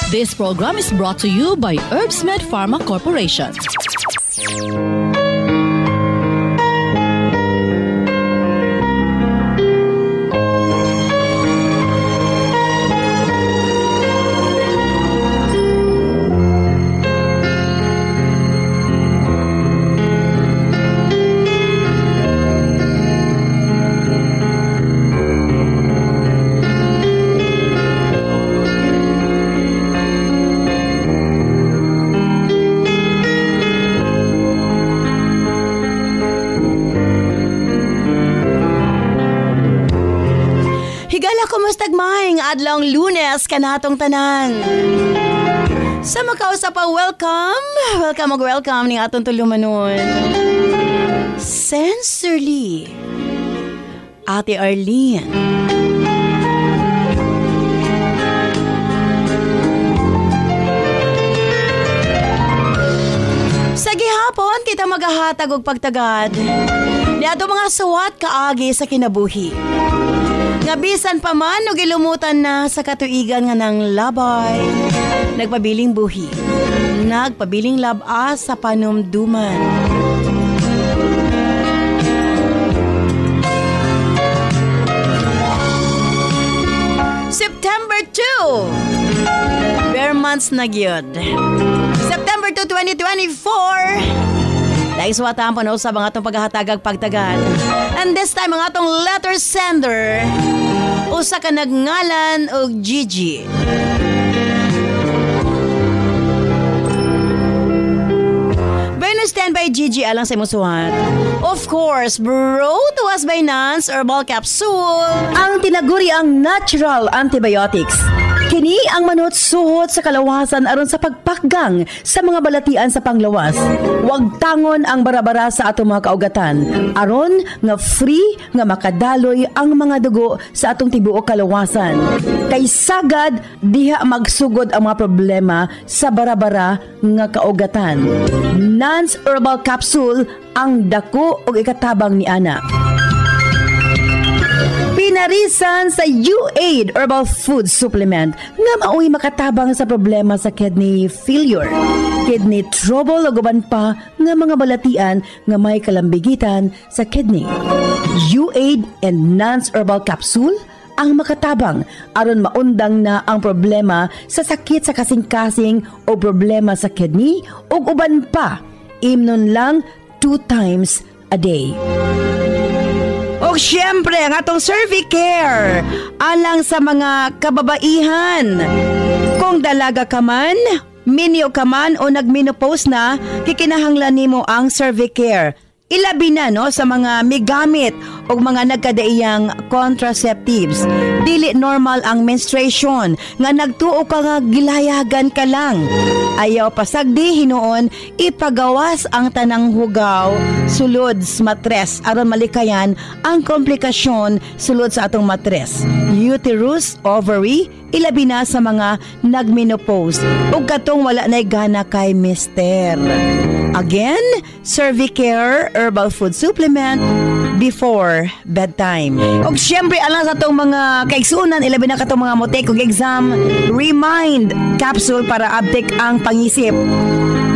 This program is brought to you by Herbsmed Pharma Corporation. Kumusta adlong Lunes kanatong tanan. Sa makausap pa welcome ning atong tulumanon. Sensorly Ate Arlene. Sa gihapon kita magahatag og pagtagad ni ato mga suwat kaagi sa kinabuhi. Nga bisan pa man o gilumutan na sa katuigan nga ng labay, nagpabiling buhi, nagpabiling labas sa panumduman. September 2, bare months na gyud. September 2, 2024, dahil suwatahan po na usab ang atong paghahatagag pagtagad. And this time, ang atong letter sender, usa ka nagngalan og Gigi. Venus standby Gigi alang sa imong suwat. Of course, brought to us by Nance Herbal Capsule. Ang tinaguri ang natural antibiotics. Kini ang manut-suhot sa kalawasan aron sa pagpakgang sa mga balatian sa panglawas. Huwag tangon ang barabara sa atong mga kaugatan. Aron nga free nga makadaloy ang mga dugo sa atong tibuok kalawasan. Kay sagad diha magsugod ang mga problema sa barabara nga kaugatan. Nance Herbal Capsule ang dako og ikatabang ni ana. Pinarisan sa U-Aid Herbal Food Supplement nga maoy makatabang sa problema sa kidney failure, kidney trouble o guban pa nga mga balatian nga may kalambigitan sa kidney. U-Aid and Nance Herbal Capsule ang makatabang aron maundang na ang problema sa sakit sa kasing-kasing o problema sa kidney o uban pa. Imnon lang 2 times a day. O syempre, ang atong Cervicare alang sa mga kababaihan. Kung dalaga ka man, minyo ka man o nagmenopause na, kikinahanglan nimo ang Cervicare. Ilabi na no sa mga migamit o mga nagkadaiyang contraceptives. Dili normal ang menstruation nga nagtuo ka nga gilayagan ka lang. Ayaw pasagdi hinuon ipagawas ang tanang hugaw sulod sa matres aron malikayan ang komplikasyon sulod sa atong matres. Uterus, ovary, ilabi na sa mga nagmenopause ug katong wala nay gana kay mister. Again, Cervicare Herbal Food Supplement before bedtime. Og syempre alang sa atong mga kaigsunan, ilabi na katong mga motek og exam, Remind Capsule para uptake ang pangisip.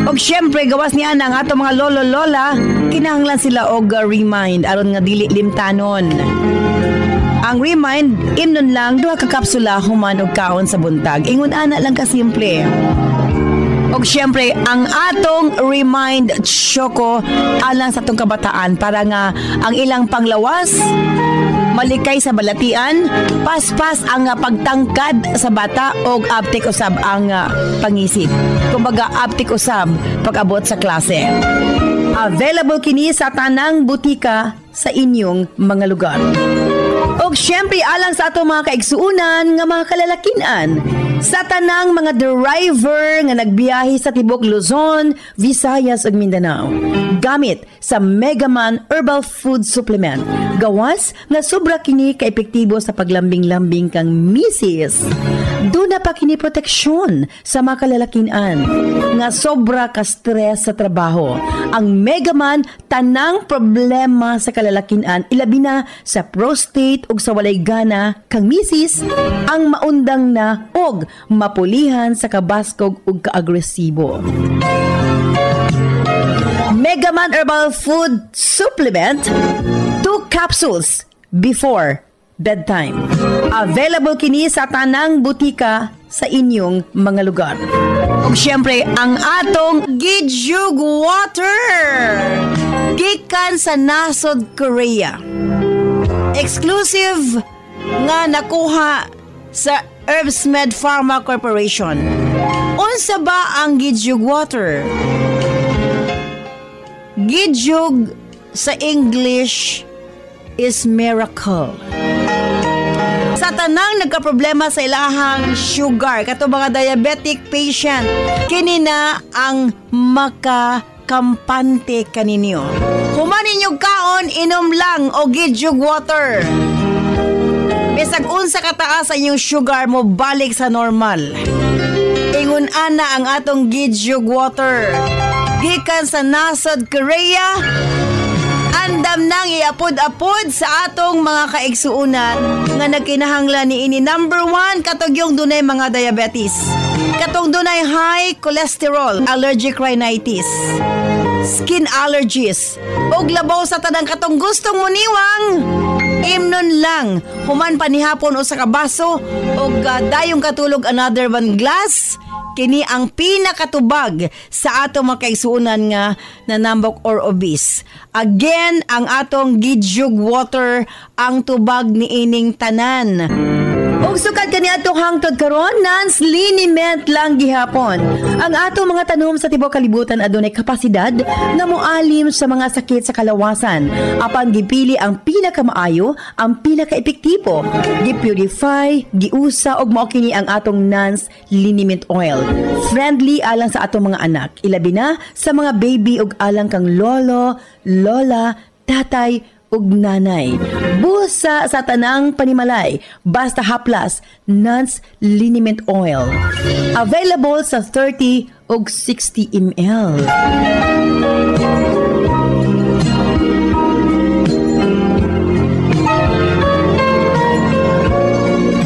Og syempre gawas niya ang atong mga lolo-lola, kinahanglan sila og Remind aron nga dili limtanon. Ang Remind, imnon lang 2 ka kapsula human og kaon sa buntag. Ingon ana lang ka simple. Og syempre, ang atong Remind Choco alang sa atong kabataan para nga ang ilang panglawas malikay sa balatian, paspas ang pagtangkad sa bata og aptik usab ang pangisip. Kumbaga aptik usab pag-abot sa klase. Available kini sa tanang butika sa inyong mga lugar. Og syempre alang sa atong mga kaigsuunan nga mga kalalakinan, sa tanang mga driver nga nagbiyahe sa tibok Luzon, Visayas ug Mindanao. Gamit sa Megaman Herbal Food Supplement. Gawas nga sobra kini ka epektibo sa paglambing-lambing kang misis. Doon na pa kini proteksyon sa mga kalalakian nga sobra ka stress sa trabaho. Ang Megaman tanang problema sa kalalakian ilabi na sa prostate ug sa walay gana kang misis ang maundang na og mapulihan sa kabaskog ug kaagresibo. Megaman Herbal Food Supplement 2 capsules before bedtime. Available kini sa tanang butika sa inyong mga lugar. Ug syempre, ang atong Gijug Water gikan sa nasod Korea. Exclusive nga nakuha sa Herbsmed Pharma Corporation. Unsa ba ang Gijug Water? Gijug sa English is miracle. Sa tanang nagkaproblema sa ilahang sugar, kato mga diabetic patient, kini na ang makakampante kaninyo. Human inyong kaon, inom lang o Gijug Water. Bisag unsa kataas sa inyong sugar mo balik sa normal. Ingon ana ang atong Gijug Water. Gikan sa nasod Korea, andam nang iapod-apod sa atong mga kaigsuunan nga nagkinahanglan ni ini. Number 1, katong yung dunay mga diabetes. Katong dunay high cholesterol, allergic rhinitis, skin allergies, ug labaw sa tanang katong gustong muniwang. Imnon lang, human panihapon o sa kabaso, ug dayong katulog another 1 glass. Kini ang pinakatubag sa atong mga kaigsuunan nga nanambok or obese. Again, ang atong Gijug Water ang tubag ni ining tanan. Ug sukad kani atong hangtod karon, non-liniment lang gihapon. Ang atong mga tanom sa tibuok kalibutan adunay kapasidad nga moalim sa mga sakit sa kalawasan. Apan gipili ang pinakamaayo, ang pinaka-epektibo. Gipurify, giusa og mao kini ang atong non-liniment oil. Friendly alang sa atong mga anak, ilabi na sa mga baby ug alang kang lolo, lola, tatay ug nanay. Busa sa tanang panimalay, basta haplas, Nance Liniment Oil. Available sa 30 ug 60 ml.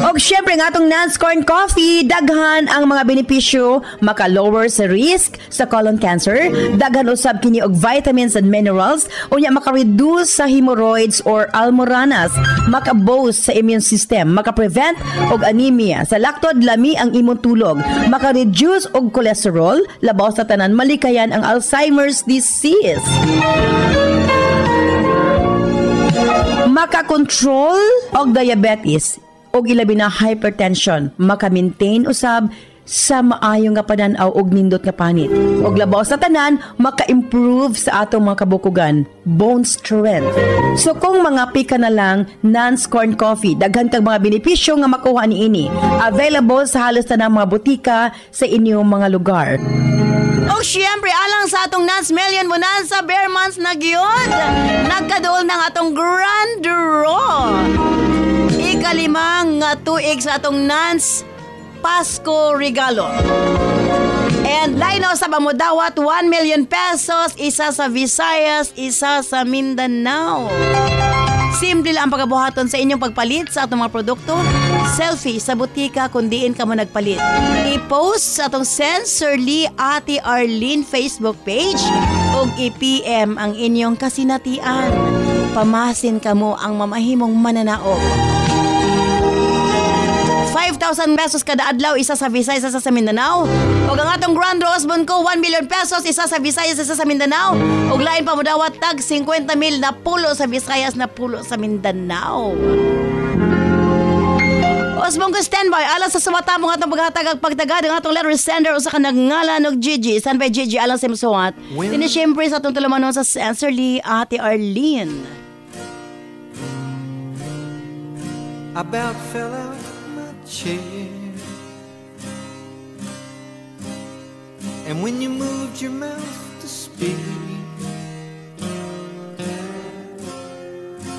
Og syempre ng atong Nance Corn Coffee, daghan ang mga benepisyo, maka-lower sa risk sa colon cancer, daghan usab kini og vitamins and minerals, unya maka-reduce sa hemorrhoids or almoranas, maka-boost sa immune system, maka-prevent og anemia, sa laktod lami ang imong tulog, maka-reduce og cholesterol, labaw sa tanan malikayan ang Alzheimer's disease. Maka-control og diabetes og ilabi na hypertension, maka-maintain usab sa maayo nga panan-aw og nindot nga panit. Og labaw sa tanan, maka-improve sa atong mga kabukugan, bone strength. So kung mga pika na lang Nance Corn Coffee, daghan kang mga benepisyo nga makuha niini. Available sa halos tanang mga butika sa inyong mga lugar. O syempre, alang sa atong Nance Million Bonanza Bear Months na gyud, nagkaduol ng atong Grand Draw. Ikalimang tuig sa atong Nance Pasko Regalo. And lino sa pamudawat, 1 million pesos, isa sa Visayas, isa sa Mindanao. Simple lang ang pagkabuhaton sa inyong pagpalit sa atong mga produkto. Selfie sa butika kung diin ka mo nagpalit. I-post sa atong Sensorly Ate Arlene Facebook page o i-PM ang inyong kasinatian. Pamasin ka mo ang mamahimong mananaog. 5,000 pesos kada adlaw, isa sa Visayas, isa sa Mindanao. O ang atong Grand Rosbon ko, 1 million pesos, isa sa Visayas, isa sa Mindanao. O lain pa mo dawat tag 50 mil na pulo sa Visayas, na pulo sa Mindanao. Osmong ko standby, alang sa sumata mo nga itong paghatagag pagtagad ang atong letter sender o sa kanagngala ng Gigi. Standby Gigi, alang sa imsuat. Tinisiyempre sa atong tulamanon sa Sensorly Ate Arlene. About fell out chair, and when you moved your mouth to speak,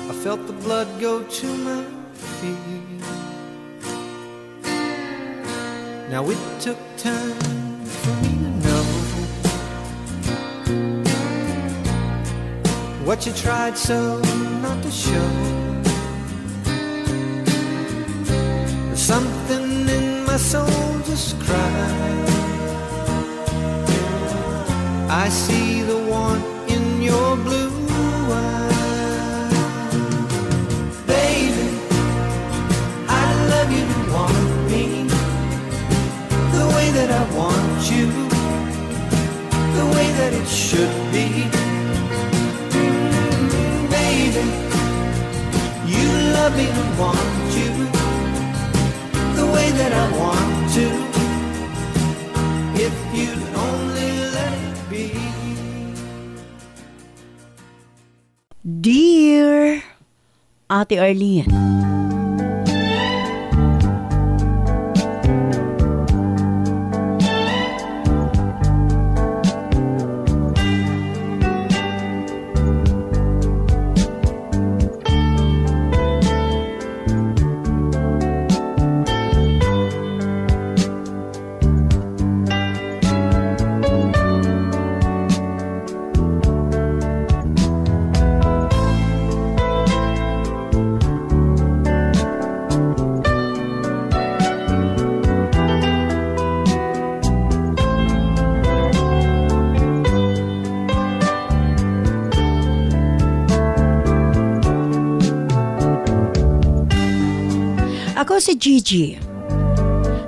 I felt the blood go to my feet. Now it took time for me to know what you tried so not to show. There's something in my soul just cried. I see the want in your blue eyes. Baby, I love you to want me the way that I want you, the way that it should be. Baby, you love me to want you the way that I want to. If you'd only let it be. Dear Ate Arlene, ako si Gigi.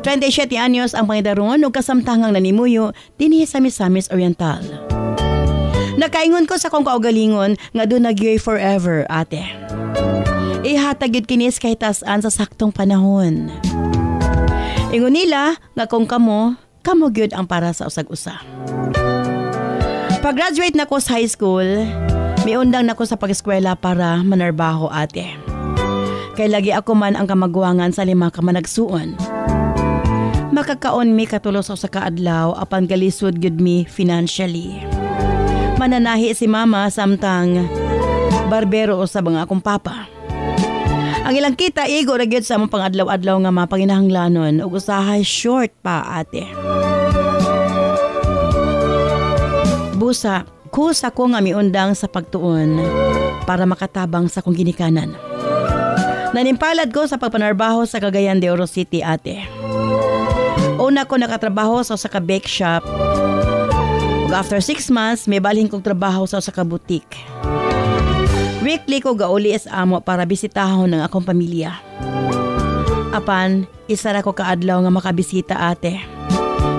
27 anyos ang pangidaron ug kasamtangang nanimuyo dinhi sa Misamis Oriental. Nakaingon ko sa kong kaugalingon nga do nagyoy forever, ate. Ihatag yun kinis kahit tasan sa saktong panahon. Ingon nila nga kung kamo gyud ang para sa usag-usa. Pag-graduate na ko sa high school, miundang na ko sa pag-eskwela para manarbaho, ate. Kay lagi ako man ang kamagwangan sa 5 ka managsuon. Makakaon mi katulos sa kaadlaw apan galisod gyud mi financially. Mananahi si mama samtang barbero sa mga akong papa. Ang ilang kita igo ra gyud sa among pangadlaw-adlaw nga mapanginahanglanon ug usahay short pa, ate. Busa, kusa ko nga miundang sa pagtuon para makatabang sa kong ginikanan. Nanimpalad ko sa pagpanarbaho sa Cagayan de Oro City, ate. Una ko nakatrabaho sa bake shop. Ug after 6 months, may balhin kong trabaho sa boutique. Weekly ko gauli sa amo para bisitahon ng akong pamilya. Apan, isa ra ko kaadlaw nga makabisita, ate.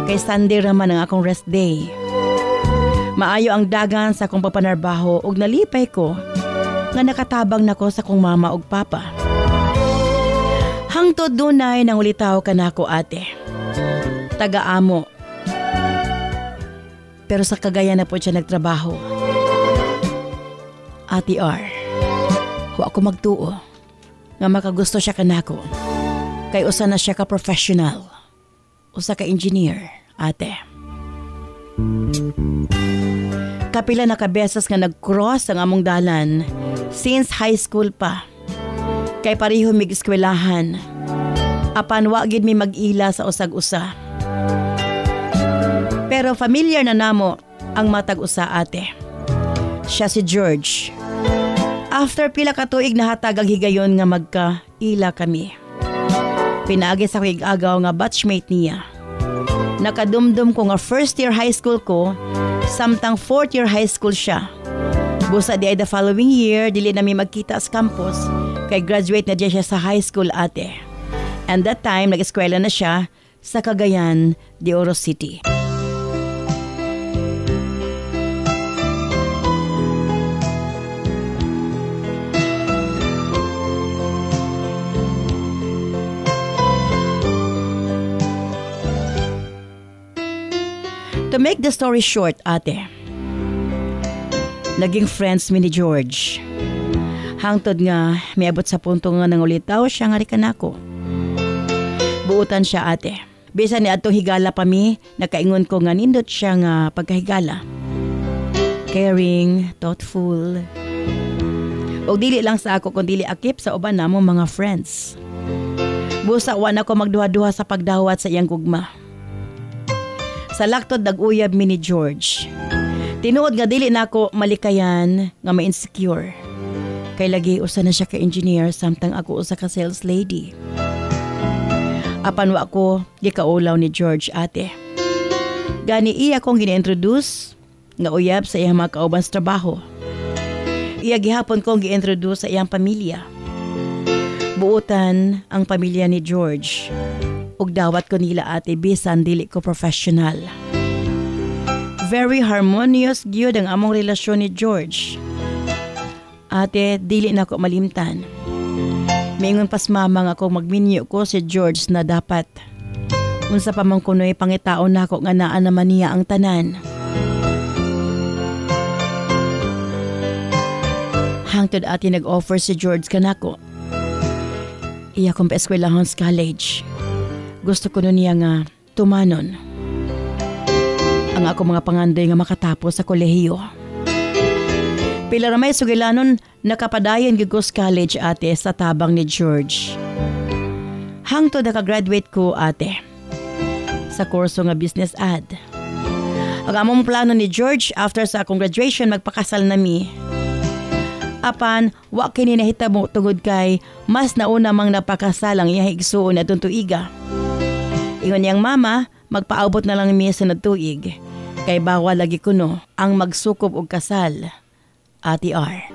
Kay Sunday raman ang akong rest day. Maayo ang dagan sa akong pagpanarbaho ug nalipay ko nga nakatabang nako sa kong mama ug papa. Hangtod dunay nang ulitaw kanako, ate. Taga-amo. Pero sa Cagayan na po siya nagtrabaho. Ate R, huwag ako magtuo nga makagusto siya kanako. Kay usa na siya ka professional. Usa ka engineer, ate. Kapila na kabesas nga nag-cross ang among dalan since high school pa. Kay pareho mig-eskwelahan. Apan wa gid mi mag-ila sa usag-usa. Pero familiar na namo ang matag-usa, ate. Siya si George. After pila ka tuig nahatag ang higayon nga magka-ila kami. Pinaagi sa kuig agaw nga batchmate niya. Nakadumdum ko nga first year high school ko, samtang 4th year high school siya. Busa di ay the following year, dili na mi magkita sa campus. Kay graduate na siya sa high school, ate. And that time, nag-eskwela na siya sa Cagayan de Oro City. To make the story short, ate, naging friends mi ni George. Hangtod nga, miabot sa punto nga nangulitaw siya nga rikanako. Buutan siya, ate. Bisan ni atong higala pa mi, nakaingon ko nga nindot siya nga pagkahigala. Caring, thoughtful. O dili lang sa ako kung dili akip sa uban namong mga friends. Busa wa na ko magduha-duha sa pagdawat sa iyang gugma. Sa laktod nag-uyab mi ni George. Tinuod nga dili na ako malikayan nga ma-insecure. Kay lagi usa na siya ka engineer samtang ako usa ka sales lady. Apan wa ko gikaulaw ni George ate. Gani iya kong gini-introduce nga uyab sa iyang mga kauban sa trabaho. Iya gihapon kong gi-introduce sa iyang pamilya. Buutan ang pamilya ni George. Ug dawat ko nila ate bisan dili ko professional. Very harmonious gyud ang among relasyon ni George. Ate, dili na ko malimtan. Mingon pas mama nga akong magminyo ko si George na dapat. Unsa pa man kuno'y pangitaon na ako nga naa naman niya ang tanan. Hangtod ate nag-offer si George kanako. Iya kong pa-eskwelahon sa college. Gusto ko nun niya nga tumanon. Ang ako mga pangandoy nga makatapos sa kolehiyo. Pila ramay sugilanon nakapadayon gid ko sa college ate sa tabang ni George. Hangtod nakagraduate ko ate sa kurso nga business ad. Ang among plano ni George after sa akong graduation magpakasal na mi. Apan, wa kini nahitabo tungod kay mas nauna mang napakasal ang iyang igsuon atong tuiga. Ingon niyang mama, magpaabot na lang mi sa tuig. Kay bawal lagi kuno ang magsukob og kasal. Ate R.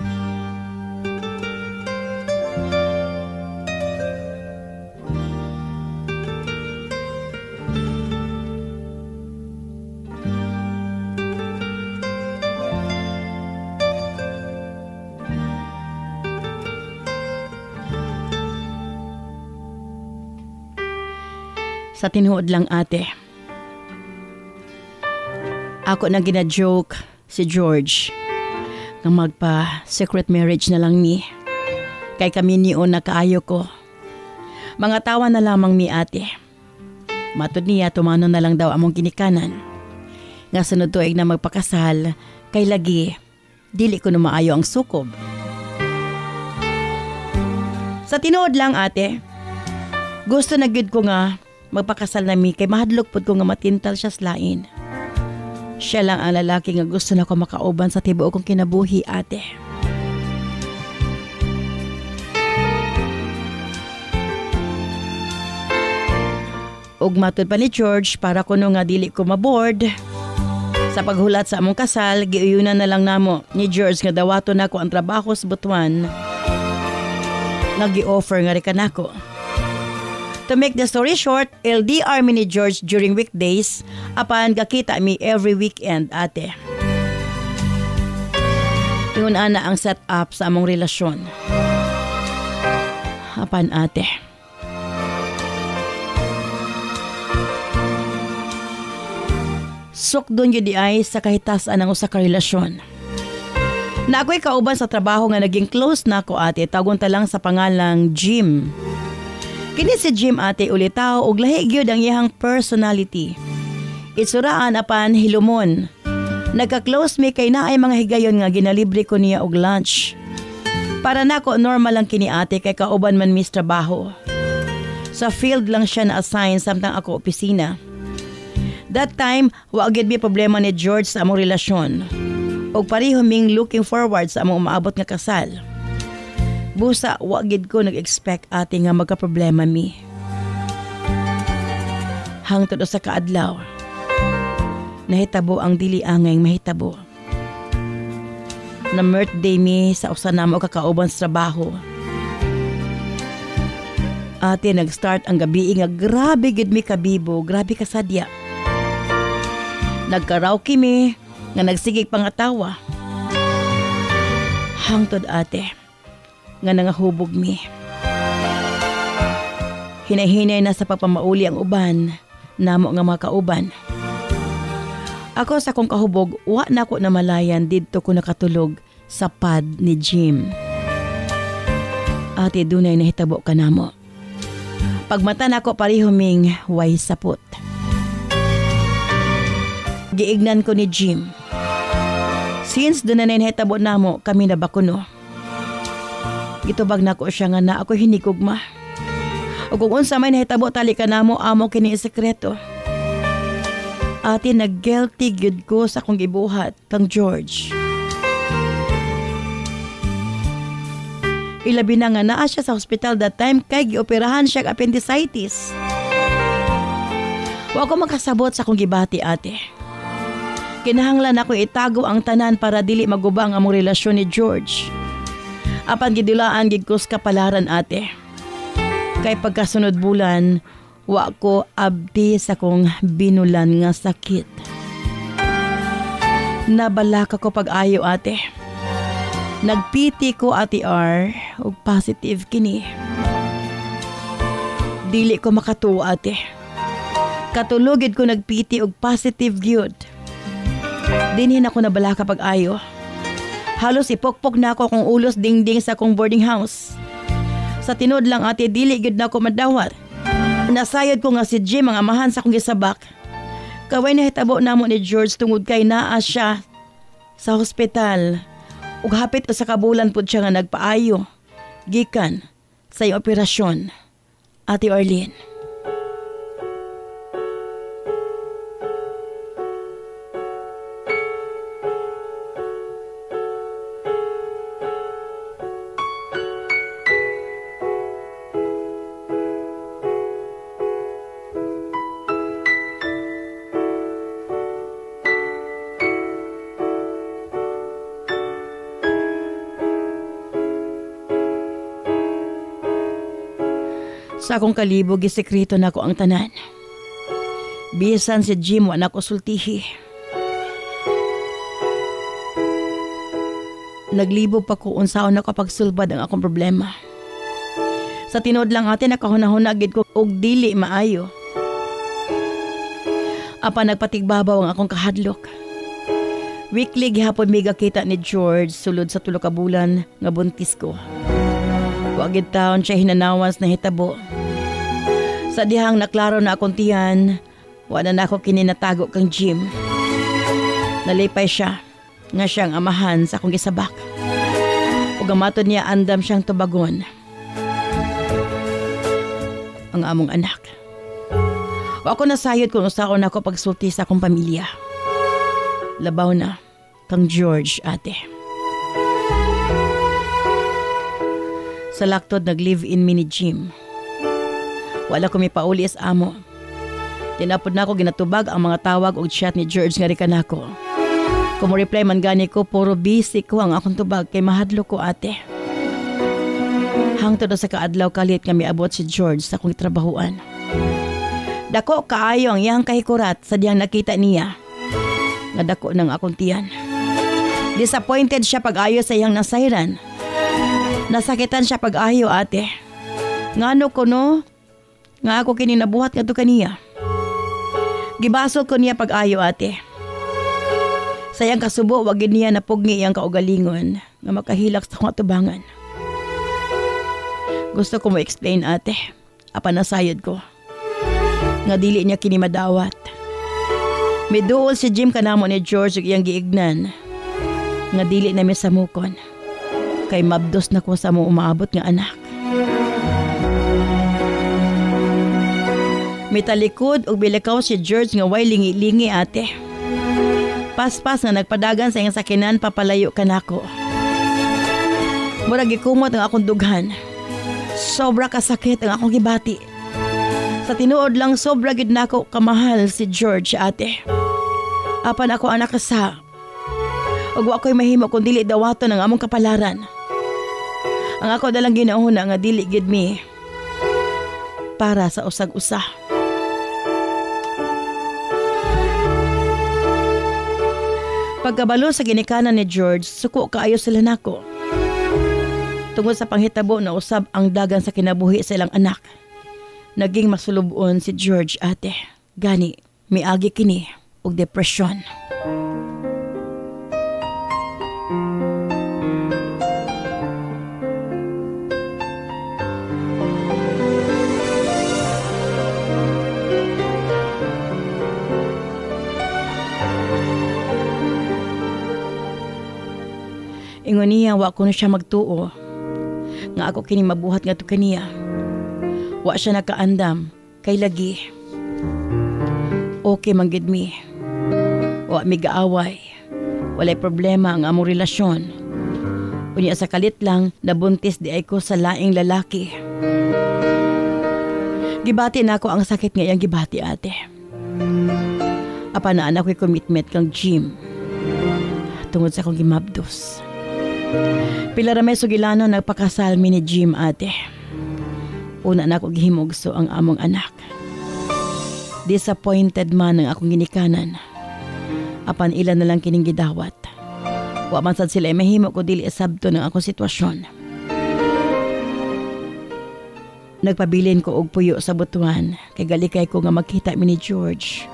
Sa tinuod lang ate. Ako na gina-joke si George nga magpa-secret marriage na lang mi. Kay kami niyon na kaayo ko. Mga tawa na lamang mi ate. Matod niya tumanon na lang daw among ginikanan. Nga sunod tuig na magpakasal kay lagi dili ko na maayo ang sukob. Sa tinuod lang ate. Gusto na gid ko nga magpakasal na mi kay mahadlok pod ko nga matintal siya sa lain. Siya lang ang lalaki nga gusto na ko makauban sa tibuok kong kinabuhi ate. Ug matud pa ni George para kuno nga dili ko maboard. Sa paghulat sa among kasal, giuyunan na lang namo ni George nga dawato na ko ang trabaho sa Butuan. Nagi-offer nga rin kanako. To make the story short, LDR mi ni George during weekdays, apan gakita mi every weekend ate. Yun ana ang setup sa among relasyon. Apan ate. Sukdon yun di ay sa kahitasan ng usa ka relasyon. Na ako'y kauban sa trabaho nga naging close na ako ate, tagon ta lang sa pangalang Jim. Kini si Jim ate ulitaw og lahi gyud ang iyang personality. Itsuraan apan hilumon. Nagka-close me kay naay mga higayon nga ginalibre ko niya og lunch. Para nako normal lang kini ate kay kauban man mis trabaho. Sa field lang siya na-assign samtang ako opisina. That time, wa gyud mi problema ni George sa among relasyon. Og pareho ming looking forward sa among umaabot nga kasal. Busa, wa gid ko nag-expect ate nga magka-problema mi. Hangtod sa kaadlaw, nahitabo ang dili angay mahitabo. Na birthday mi sa usa namo kakauban sa trabaho. Ate nag-start ang gabi nga grabe gid mi kabibo, grabe kasadya. Nagkaraoke mi nga nagsigig pangatawa. Hangtod ate nga nangahubog mi. Hinay-hinay na sa pagpamauli ang uban, namo nga mga kauban. Ako sa kong kahubog, wa na ko namalayan didto ko nakatulog sa pad ni Jim. Ate dunay nahitabo ka namo. Pagmata na ko parihuming way sapot. Giignan ko ni Jim. Since doon na nahitabo namo, kami na bakuno. Gitubag na ko siya nga na ako hinigugma. O kung unsa may nahitabo tali ka namo amo kini sekreto. Ate nag-guilty gyud ko sa akong gibuhat kang George. Ilabi na nga naa siya sa hospital that time kay gioperahan siya appendicitis. Wa ko makasabot sa akong gibati ate. Kinahanglan ako itago ang tanan para dili magubang among relasyon ni George. Apan gidulaan gid ko sa kapalaran ate. Kay pagkasunod bulan, wa ko abdi sa kong binulan nga sakit. Nabalaka ko pag-ayo ate. Nagpiti ko ati R ug positive kini. Dili ko makatuo ate. Katulogid ko nagpiti og positive gyud. Dinhin ako nabalaka pag-ayo. Halos ipokpok na ako kung ulos dingding sa kong boarding house. Sa tinod lang ate, dili gyud na ako madawat. Nasayod ko nga si Jim ang amahan sa kong gisabak. Kaway nahitabo namo ni George tungod kay naa siya sa hospital. Ug hapit usa ka bulan pud siya nga nagpaayo. Gikan sa iyong operasyon. Ate Arlene. Sa akong kalibog, gisekreto na ko ang tanan. Bisan si Jim, wa na ko sultihi. Naglibog pa ko unsaon na kapagsulbad ang akong problema. Sa tinod lang ate, nakahunahunagid ko og dili maayo. Apa nagpatigbabaw ang akong kahadlok. Weekly gihapon may gakita ni George sulod sa 3 ka bulan nga buntis ko. Wagid taon siya hinanawas na hitabo. Sa dihang naklaro na akong tiyan, wala na ako kininatago kang Jim. Nalipay siya, nga siyang amahan sa akong gisabak. Ug amaton niya andam siyang tubagon. Ang among anak. O ako nasayod kung usaon ako pagsulti sa akong pamilya. Labaw na, kang George ate. Sa laktod nag-live-in mi ni Jim. Wala ko mipauli sa amo. Tinapod na ako ginatubag ang mga tawag o chat ni George nga rikan ako. Kung reply man gani ko, puro busy ko ang akong tubag kay mahadlo ko ate. Hangtod sa kaadlaw kalit nga miabot si George sa akong trabahuan. Dako kaayo ang iyang kahikurat sa diyang nakita niya. Nga dako ng akong tiyan. Disappointed siya pag-ayo sa iyang nasayran. Nasakitan siya pag-ayo ate. Ngano ko no? Nga ako kininabuhat nga to kaniya. Gibasol ko niya pag-ayo ate. Sayang kasubo, wagin niya napugni iyang kaugalingon nga makahilak sa akong atubangan. Gusto ko mo explain ate. Apa nasayod ko. Nga dili niya kinimadawat. Miduol si Jim kanamo ni George ug iyang giignan. Nga dili na mi samukon. Kay mabdos na ko sa mo umaabot nga anak. Mitalikod ug bilakaw si George nga way lingi-lingi ate. Paspas nga nagpadagan sa iyang sakinan papalayo kanako. Murag gikumot ang akong dughan. Sobra kasakit ang akong gibati. Sa tinuod lang sobra gid nako kamahal si George ate. Apan ako anak sa. Ug wa ko'y mahimo kung dili dawaton ang among kapalaran. Ang ako dalang ginauna nga dili gid mi para sa usag-usa. Pagkabalo sa ginikanan ni George, suko kaayo sila nako. Tungod sa panghitabo na usab ang dagan sa kinabuhi sa ilang anak. Naging masulubon si George ate. Gani, miagi kini og depresyon. Ingon niya, wa ko na siya magtuo. Nga ako kini mabuhat nga to kaniya. Wa siya nakaandam, kay lagi. Okay man gid mi. Wa mi gaaway. Walay problema ang among relasyon. Unya sa kalit lang, nabuntis di ay ko sa laing lalaki. Gibati na ako ang sakit nga iyang gibati, ate. Apa na anak ko'y commitment kang Jim. Tungod sa akong gimabdos. Pila ra may sugilano nagpakasal mi ni Jim, ate. Una na ako gihimugso ang among anak. Disappointed man ang akong ginikanan. Apan ilan na lang kining gidawat. Wa man sad sila mahimo ko dili sabto ng akong sitwasyon. Nagpabilin ko og puyo sa butuan kay galikay ko nga magkita mi ni George.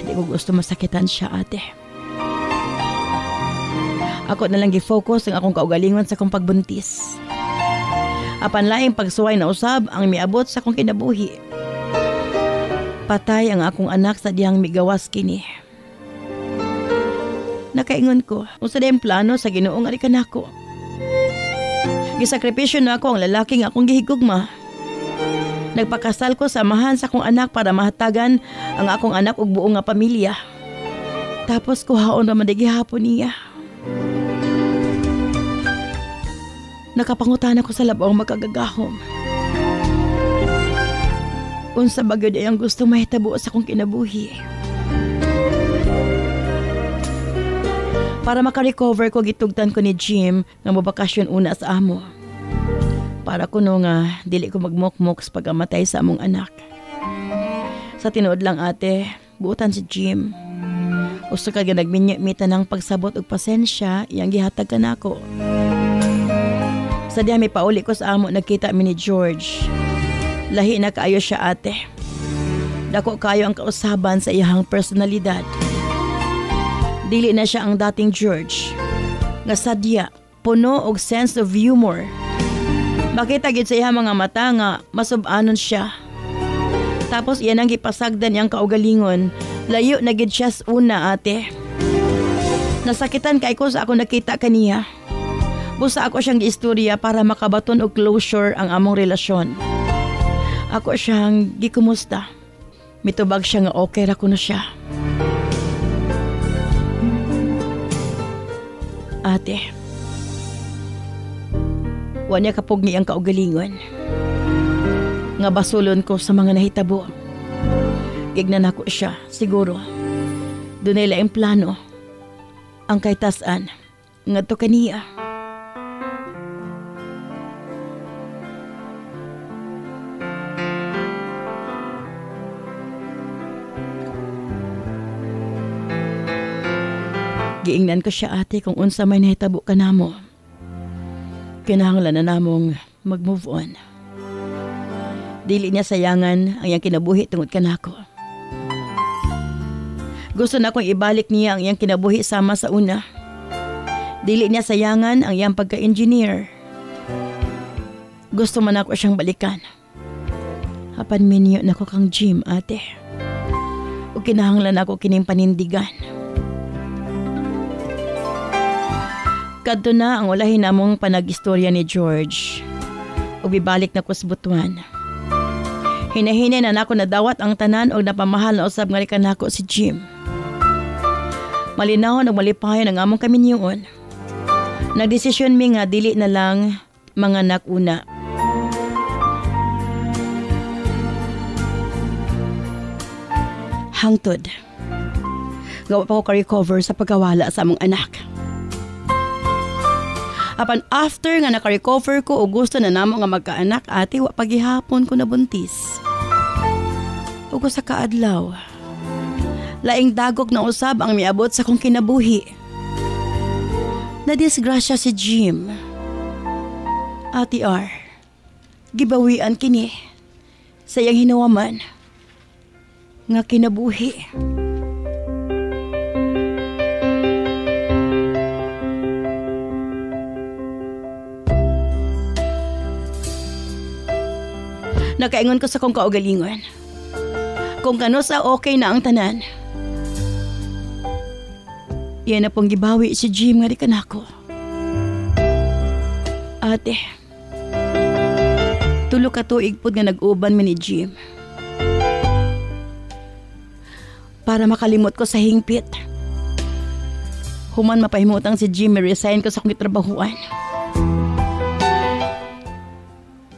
Di ko gusto masakitan siya, ate. Ako na lang gi-focus ang akong kaugalingon sa akong pagbuntis. Apan laing pagsuway na usab ang miabot sa akong kinabuhi. Patay ang akong anak sa diyang migawas kini. Nakaingon ko, unsa dayang plano sa Ginoo nga kanako. Gisakripisyo na ako ang lalaki nga akong gihigugma. Nagpakasal ko samahan sa akong anak para mahatagan ang akong anak ug buong nga pamilya. Tapos kuhaon ra man gihapon niya. Nakapangutan ako sa labaw magkagagahom. Unsa ba gyud ang gusto mahitabo sa akong kinabuhi? Para makarecover ko, gitugtan ko ni Jim nga mabakasyon una sa amo. Para kuno nga dili ko magmukmok sa pagamatay sa among anak. Sa tinuod lang, ate, buutan si Jim. Usto ka nagminyamita ng pagsabot ug pasensya iyang gihatag kanako. Sa diha may pauli ko sa amo nagkita mi ni George. Lahi na kaayo siya, ate. Dako kayo ang kausaban sa iyang personalidad. Dili na siya ang dating George. Nga sadya, puno og sense of humor. Makita gid sa iyang mga mata nga masub-anon siya. Tapos iyan ang gipasagdan iyang kaugalingon. Layo na gid siya sa una, ate. Nasakitan kay ko sa ako nakita kaniya. Busa ako siyang giistorya para makabaton og closure ang among relasyon. Ako siyang gikumusta. Mitubag siya nga okay ra kuno siya. Ate, wa niya kapugni ang kaugalingon. Nga basulon ko sa mga nahitabo. Gignan ako siya, siguro. Dunay laing plano. Ang kay tasan, nga to kaniya. Giingnan ko siya, ate, kung unsa may nahitabo ka namo. Kinahanglan na namong mag-move on. Dili niya sayangan ang iyang kinabuhi tungod kanako. Gusto na akong ibalik niya ang iyang kinabuhi sama sa una. Dili niya sayangan ang iyang pagka-engineer. Gusto man ako siyang balikan. Hapan minyo na ko kang Jim, ate. O kinahanglan ako kining panindigan. Kadto na ang ulahin namong panag-istorya ni George. Ubibalik na ko sa butuan. Hinahinay na nako nadawat ang tanan o napamahal na usab nga kanako si Jim. Malinaw na malipayon ang among kaminyoon. Nagdesisyon mi nga dili na lang mga nakuna. Hangtod. Gawa pa ko ka-recover sa pagkawala sa among anak. Apan after nga naka-recover ko o gusto na namo nga magkaanak, ate, wa pagihapon ko nabuntis. Ugo sa kaadlaw. Laing dagok na usab ang miabot sa kong kinabuhi. Nadisgrasya si Jim. Ate R, gibawian kini sa iyang hinawaman nga kinabuhi. Nakaingon ko sa kong kaugalingon. Kung kano sa okay na ang tanan. Yan na pong gibawi si Jim nga di kanako. Ate, Tulo ka tuig pod nga nag-uban mi ni Jim. Para makalimot ko sa hingpit. Human mapahimutang si Jim, resign ko sa akong trabahuan.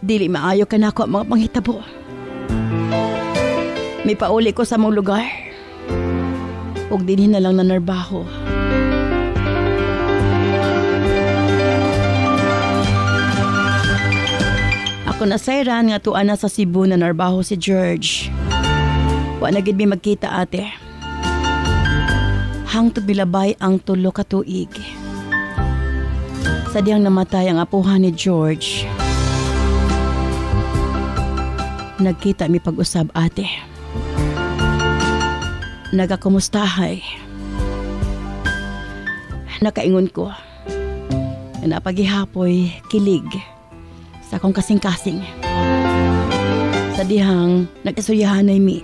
Dili maayo ka na ako mga panghitabo. May pauli ko sa mong lugar. Huwag dinhin na lang na narbaho. Ako na sayran nga tuan na sa Cebu na narbaho si George. Wa na gid mi magkita ate. Hangtod bilabay ang tulo ka tuig. Sadyang namatay ang apuhan ni George. Nagkita mi pag-usab ate. Nagakumustahay. Nakaingon ko. Napagihapoy kilig sa akong kasing-kasing. Sa dihang nag-isuyahanay mi.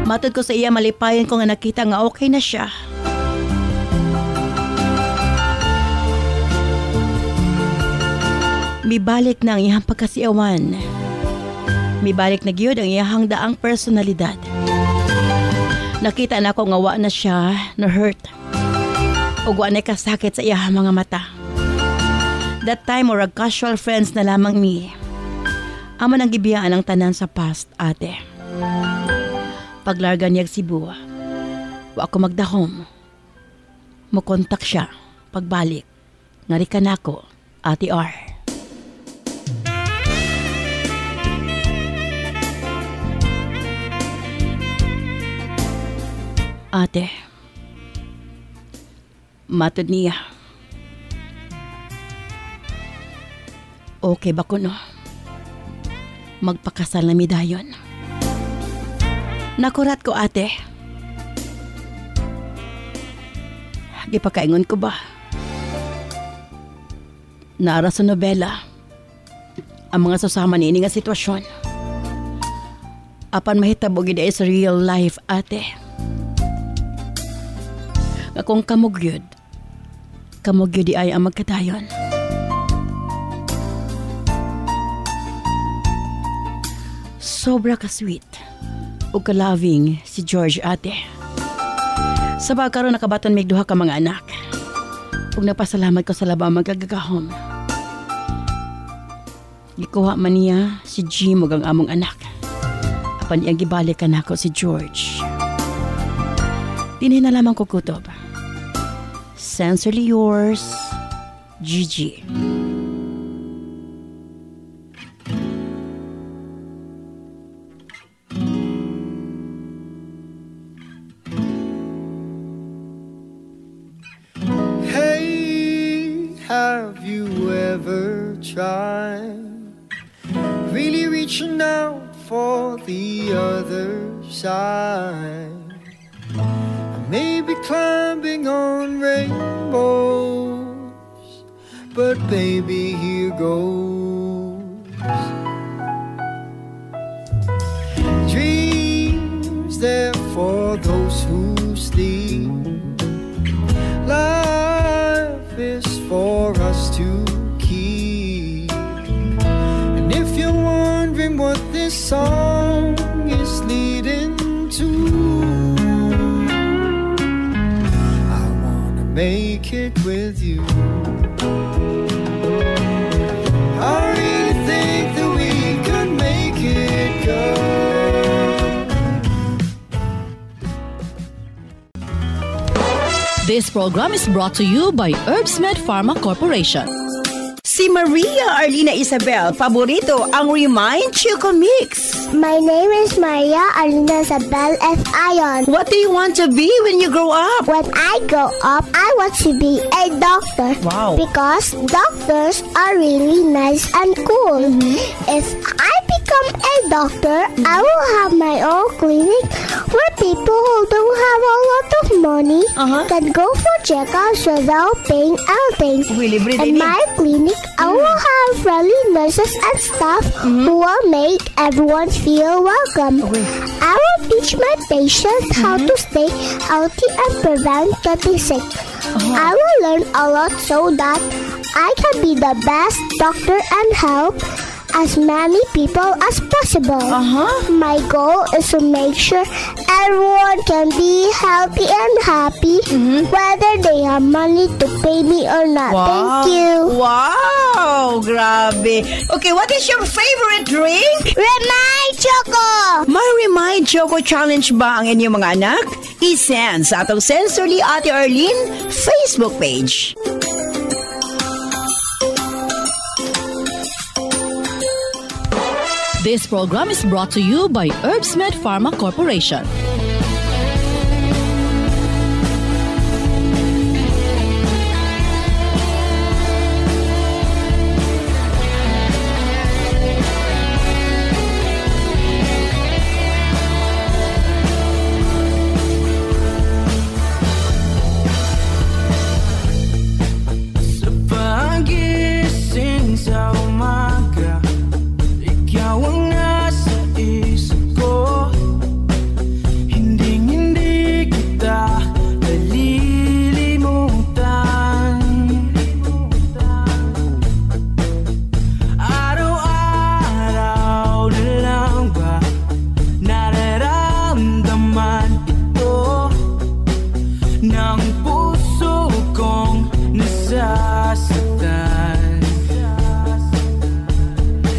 Matod ko sa iya, malipayan ko nga nakita nga okay na siya. Mibalik na ang iyang pagkasiawan. Mibalik na gyud ang iyang daang personalidad. Nakita na ko nga wa na siya na hurt. Ug wa na kasakit sa iyang mga mata. That time, or casual friends na lamang mi. Amo nang gibiyaan ang tanan sa past, ate. Paglarga niya Cebu, wa ako magdahom. Mukontak siya pagbalik. Narika na ako, Ate R. Ate, matod niya. Okay ba ko no? Magpakasal na mi dayon. Nakurat ko ate. Gipakaingon ko ba? Naara sa nobela ang mga susama niini nga sitwasyon. Apan mahitabo gid ay sa real life ate. Nga kung kamugyod di ay ang magkadayon. Sobra ka sweet o ka-loving si George ate. Sa pagkaroon nakabaton may duha ka mga anak. Ug napasalamat ko sa labang magagagahom. Gikuha man niya si Jim ug ang among anak. Apan iyang gibalik ka nako si George. Dinhi na lamang ko kutob. Sincerely yours, Gigi. Have you ever tried really reaching out for the other side? Maybe climbing on rainbows, but baby, here goes. Dreams there for those who sleep. Life is for us to keep. And if you're wondering what this song is leading to, I wanna make it with you. I really think that we could make it good. This program is brought to you by Herbsmed Pharma Corporation. Si Maria Arlina Isabel, paborito ang Remind Choco Mix. My name is Maria Arlina Isabel F. Ion. What do you want to be when you grow up? When I grow up, I want to be a doctor. Wow. Because doctors are really nice and cool. If I become a doctor, I will have my own clinic where people who don't have a lot of money can go for checkups without paying anything. In my clinic, I will have friendly nurses and staff who will make everyone feel welcome. I will teach my patients how to stay healthy and prevent getting sick. I will learn a lot so that I can be the best doctor and help as many people as possible. My goal is to make sure everyone can be healthy and happy, whether they have money to pay me or not. Thank you. Wow! Grabe. Okay, what is your favorite drink? Remind Choco! May Remind Choco Challenge ba ang inyong mga anak? I-send sa atong Sensorly Ate Arlene Facebook page. This program is brought to you by Herbsmed Pharma Corporation.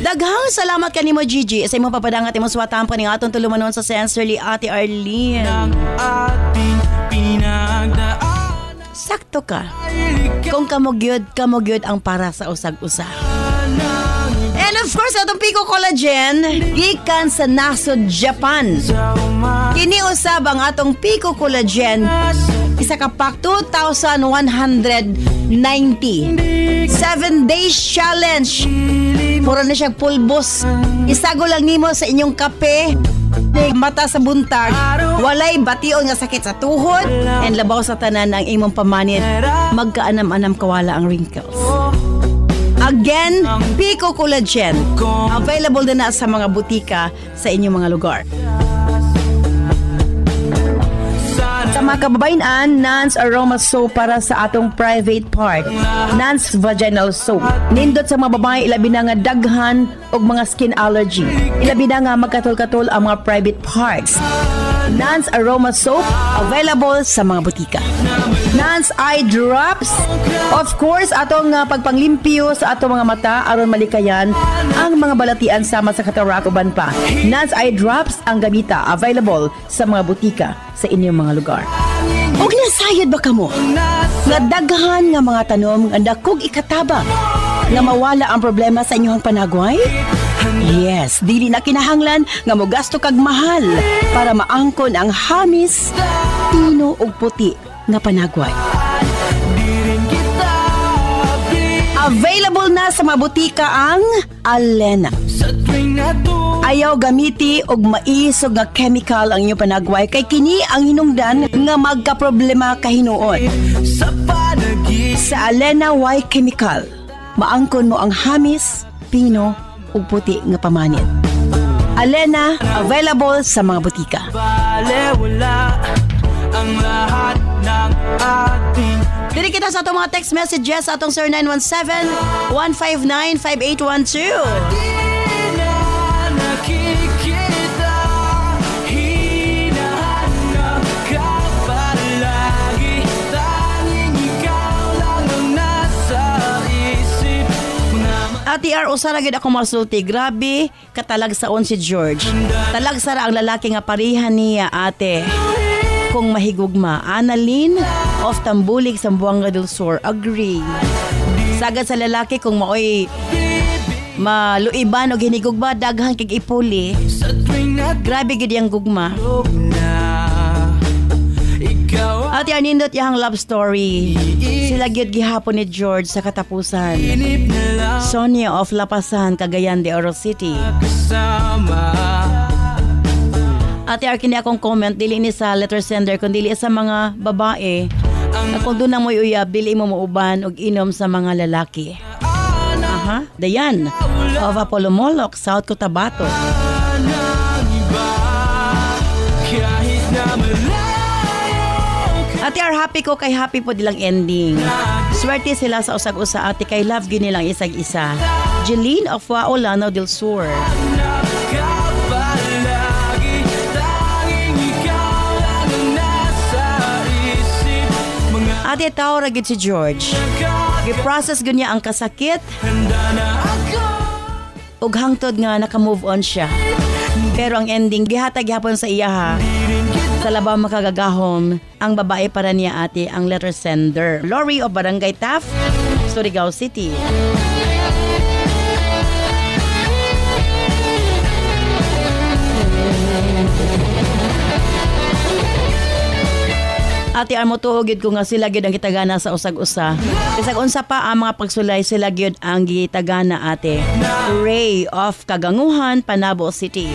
Daghang salamat kanimo Gigi sa imong papadangat imong suwatan pa ning atong tulumanon sa Sensorly Ate Arlene. Sakto ka. Kung kamugyod ang para sa usag-usa. And of course, atong Pico Collagen gikan sa nasod Japan. Kini usab ang atong Pico Collagen isa ka pack 2,190. 7 days challenge. Puro na siyang pulbos. Isago lang nimo sa inyong kape. Mata sa buntag. Walay bation nga sakit sa tuhod. And labaw sa tanan ang imong pamanit. Magkaanam-anam kawala ang wrinkles. Again, Pico Collagen. Available din na sa mga butika sa inyong mga lugar. Sa mga kababayan, Nance Aroma Soap para sa atong private part. Nance Vaginal Soap. Nindot sa mga babae, ilabi na nga daghan o mga skin allergy. Ilabi na nga magkatol-katol ang mga private parts. Nance Aroma Soap, available sa mga butika. Nance Eye Drops. Of course, atong pagpanglimpyo sa atong mga mata aron malikayan ang mga balatian sama sa katarak uban pa. Nance Eye Drops ang gamita, available sa mga butika sa inyong mga lugar. Og nasayad ba kamo? Nga daghan nga mga tanom nga dakog ikatabang nga mawala ang problema sa inyong panagway? Yes, dili na kinahanglan nga mogasto kag mahal para maangkon ang hamis, tino ug puti nga panagway. Available na sa mga butika ang Alena. Ayaw gamiti og maisog nga chemical ang inyong panagway kay kini ang hinungdan nga magkaproblema kahinuon. Sa Alena Y Chemical, maangkon mo ang hamis, pino ug puti nga pamanit. Alena, available sa mga butika. Dili kita sa atong mga text messages sa atong 0917-159-5812. Ati R, usara gid ako masulti. Grabe, katalagsaon si George. Talagsara ang lalaki nga parihan niya, ate. Kung mahigugma, Annalyn of Tambulig, Zamboanga del Sur. Agree. Sagad sa lalaki kung maoy maluiban o hinigugma, daghang kig ipuli. Grabe gid yang gugma. Ate Arnindot yahang love story. Sila gyud gihapon ni George sa katapusan. Sonia of Lapasan, Cagayan de Oro City. Ate Ar, kini akong comment, dili ni sa letter sender, kundi sa mga babae. Kung doon na mo'y uyab, dili mo mauban og inom sa mga lalaki. Dayan of Apolomolok, South Cotabato. At Ate are happy ko kay happy po dilang ending. Swerte sila sa usag-usa ate kay love gyud nilang isag-isa. Jeline of Wao, Lanao del Sur. Ate Taura gid si George. Gi-process gud niya ang kasakit. Ug hangtod nga naka-move on siya. Pero ang ending gihatag gyapon sa iya ha. Sa labaw makagagahom, ang babae para niya ate ang letter sender. Lori of Barangay Taft, Surigao City. Ate amo tuog gid ko nga sila gyud ang gitagana sa usag-usa. Bisag unsa pa ang mga pagsulay sila gyud ang gitagana ate. Ray of Kaganguhan, Panabo City.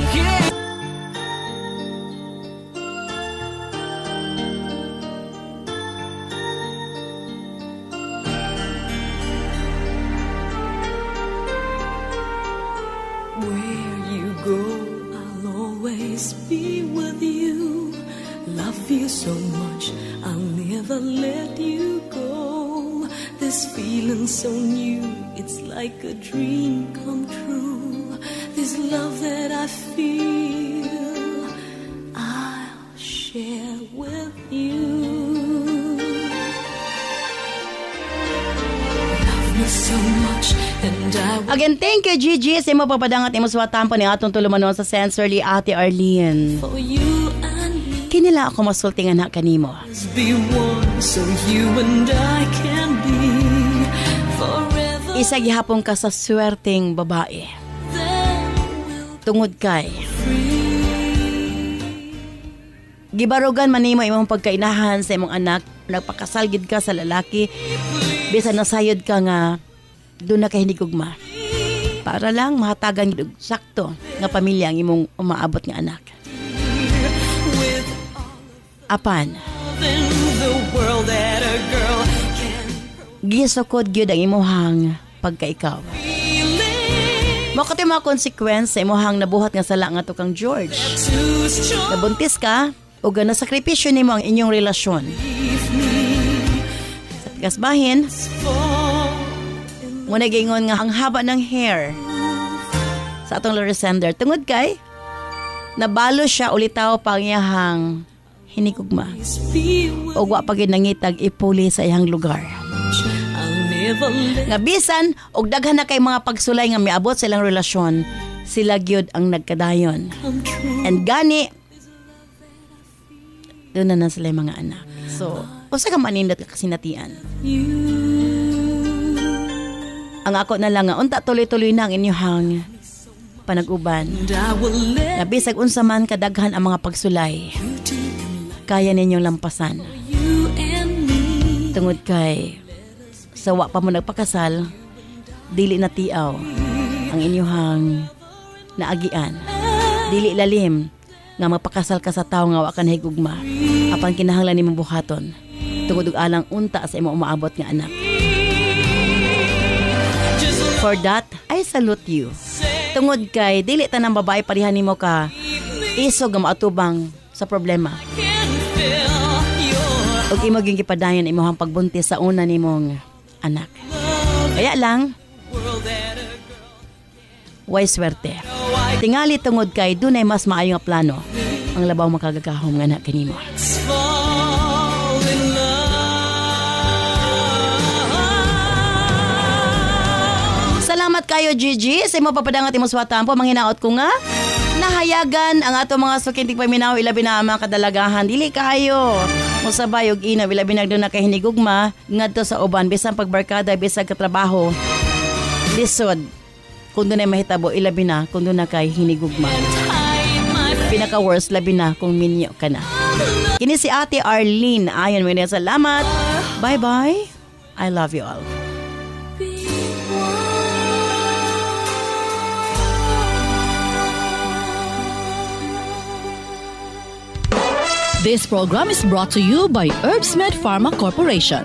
Where you go, I'll always be with you. Love you so much, I'll never let you go. This feeling so new, it's like a dream come true. This love that I feel, I'll share with you. Love me so much, and I will. Again, thank you Gigi sa imo papadangat imo suwatampo ni atong tulumanon sa Sensorly Ate Arlene. For you and me. Kinila ako masultingan na kanimo. Be one so you and I can be forever. Isa gihapon ka sa swerteng babae. Tungod kay gibarugan man nimo imong pagkainahan sa imong anak, nagpakasal gid ka sa lalaki. Bisan nasayod ka nga doon na kay hinigugma. Para lang mahatagan gid sakto nga pamilya ang imong umaabot nga anak. Apan gisukod gyud ang imuhang pagkaikaw. Mao kay mga konsekwens sa imuhang nabuhat nga sala nga to kang George. Nabuntis ka ug nasakripisyo nimo ang inyong relasyon. Sa tigasbahin, muna gingon nga ang haba ng hair sa atong Loresender tungod kay nabalo siya ulitaw pangiyahang hinigugma o wa pa gid nangitag ipuli sa iyang lugar. Nga bisan og daghan na kay mga pagsulay nga miabot sa ilang relasyon, sila gyud ang nagkadayon. And gani doon na sila mga anak. So, usa ka manindot ka kasinatian. Ang ako na lang nga unta tuloy-tuloy na ang inyong panag-uban. Na bisag unsa man kadaghan ang mga pagsulay, kaya ninyong lampasan. Tungod kay sawa pa mo nagpakasal, dili na tiaw ang inyong naagian. Dili lalim nga magpakasal ka sa tao nga wa ka nahigugma. Apan kinahanglan nimo buhaton tungod og alang unta sa imong umaabot nga anak. For that, I salute you. Tungod kay dili tanang babae parihan nimo ka isog nga maatubang sa problema. Ug imo gyud gipadayon imong pagbuntis sa una nimong anak. Kaya lang way swerte. Tingali tungod kay dunay mas maayo nga plano ang labaw makagagahom nga anak kanimo. Salamat kayo Gigi sa imo papadangat imo suwatampo. Manghinaot ko nga nahayagan ang ato mga sukintig paminaw ilabi na mga kadalagahan dili kayo musabay og inaw ilabi na doon na kay hinigugma ngadto sa uban bisan pagbarkada bisag katrabaho lisod kung doon ay mahitabo ilabi na kung doon na kay hinigugma pinaka worst labi na kung minyo ka na. Kini si Ate Arlene ayon mo niya. Salamat, bye bye, I love you all. This program is brought to you by Herbsmed Pharma Corporation.